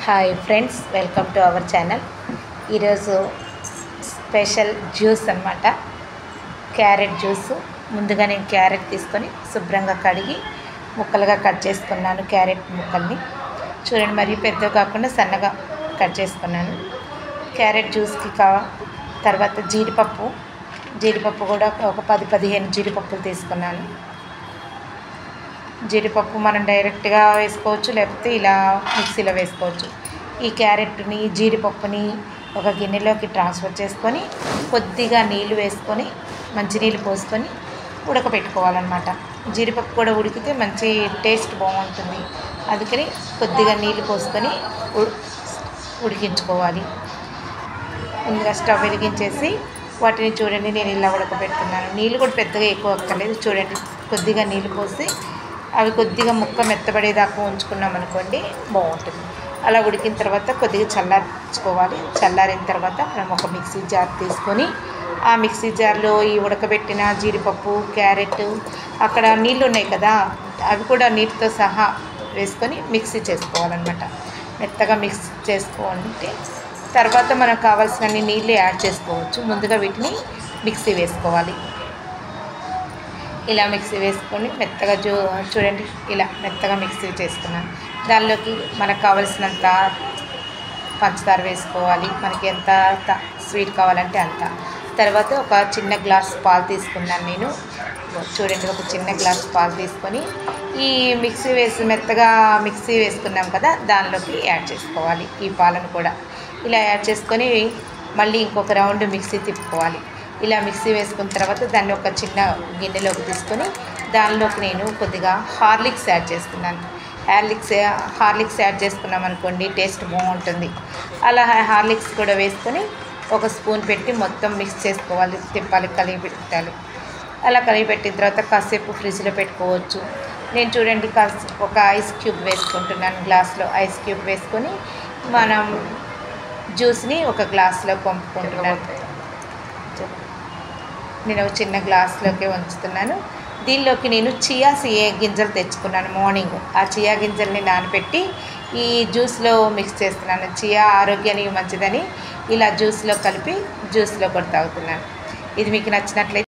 Hi friends, welcome to our channel. ఈరోజు special juice అన్నమాట, carrot juice. ముందుగా నేను క్యారెట్ తీసుకొని శుభ్రంగా కడిగి ముక్కలుగా కట్ చేసుకున్నాను. క్యారెట్ ముక్కల్ని చూడండి, మరీ పెద్దగా కాకుండా సన్నగా కట్ చేసుకున్నాను. క్యారెట్ జ్యూస్కి తర్వాత జీడిపప్పు కూడా ఒక 10-15 జీడిపప్పులు తీసుకున్నాను. జీడిపప్పు మనం డైరెక్ట్గా వేసుకోవచ్చు, లేకపోతే ఇలా మిక్సీలో వేసుకోవచ్చు. ఈ క్యారెట్ని జీడిపప్పుని ఒక గిన్నెలోకి ట్రాన్స్ఫర్ చేసుకొని కొద్దిగా నీళ్ళు వేసుకొని మంచినీళ్ళు పోసుకొని ఉడకబెట్టుకోవాలన్నమాట. జీడిపప్పు కూడా ఉడికితే మంచి టేస్ట్ బాగుంటుంది. అందుకని కొద్దిగా నీళ్ళు పోసుకొని ఉడికించుకోవాలి. ముందుగా స్టవ్ వెలిగించేసి వాటిని చూడండి, నేను ఇలా ఉడకబెడుతున్నాను. నీళ్ళు కూడా పెద్దగా ఎక్కువ అక్కర్లేదు. చూడండి, కొద్దిగా నీళ్ళు పోసి అవి కొద్దిగా ముక్క మెత్తబడేదాకా ఉంచుకున్నాం అనుకోండి, బాగుంటుంది. అలా ఉడికిన తర్వాత కొద్దిగా చల్లార్చుకోవాలి. చల్లారిన తర్వాత మనం ఒక మిక్సీ జార్ తీసుకొని ఆ మిక్సీ జార్లో ఈ ఉడకబెట్టిన జీడిపప్పు, క్యారెట్, అక్కడ నీళ్ళు ఉన్నాయి కదా, అవి కూడా నీటితో సహా వేసుకొని మిక్సీ చేసుకోవాలన్నమాట. మెత్తగా మిక్స్ చేసుకోవాలంటే తర్వాత మనకు కావాల్సినన్ని నీళ్ళు యాడ్ చేసుకోవచ్చు. ముందుగా వీటిని మిక్సీ వేసుకోవాలి. ఇలా మిక్సీ వేసుకొని మెత్తగా చూడండి, ఇలా మెత్తగా మిక్సీ చేసుకున్నాను. దానిలోకి మనకు కావలసినంత పంచదార వేసుకోవాలి. మనకి ఎంత స్వీట్ కావాలంటే అంత. తర్వాత ఒక చిన్న గ్లాస్ పాలు తీసుకున్నాను నేను. చూడండి, ఒక చిన్న గ్లాస్ పాలు తీసుకొని ఈ మెత్తగా మిక్సీ వేసుకున్నాం కదా, దానిలోకి యాడ్ చేసుకోవాలి. ఈ పాలను కూడా ఇలా యాడ్ చేసుకొని మళ్ళీ ఇంకొక రౌండ్ మిక్సీ తిప్పుకోవాలి. ఇలా మిక్సీ వేసుకున్న తర్వాత దాన్ని ఒక చిన్న గిన్నెలోకి తీసుకొని దానిలోకి నేను కొద్దిగా హార్లిక్స్ యాడ్ చేస్తున్నాను. హార్లిక్స్ యాడ్ చేసుకున్నాం అనుకోండి, టేస్ట్ బాగుంటుంది. అలా హార్లిక్స్ కూడా వేసుకొని ఒక స్పూన్ పెట్టి మొత్తం మిక్స్ చేసుకోవాలి, తిప్పాలి, కలిగి పెట్టాలి. అలా కలిగి పెట్టిన తర్వాత కాసేపు ఫ్రిడ్జ్లో పెట్టుకోవచ్చు. నేను చూడండి ఒక ఐస్ క్యూబ్ వేసుకుంటున్నాను. గ్లాస్లో ఐస్ క్యూబ్ వేసుకొని మనం జ్యూస్ని ఒక గ్లాస్లో పంపుకుంటున్నాను. నేను ఒక చిన్న గ్లాస్లోకి ఉంచుతున్నాను. దీనిలోకి నేను చియా గింజలు తెచ్చుకున్నాను మార్నింగ్. ఆ చియా గింజల్ని నానబెట్టి ఈ జ్యూస్లో మిక్స్ చేస్తున్నాను. చియా ఆరోగ్యానికి మంచిదని ఇలా జ్యూస్లో కలిపి జ్యూస్లో కూడా తాగుతున్నాను. ఇది మీకు నచ్చినట్లయితే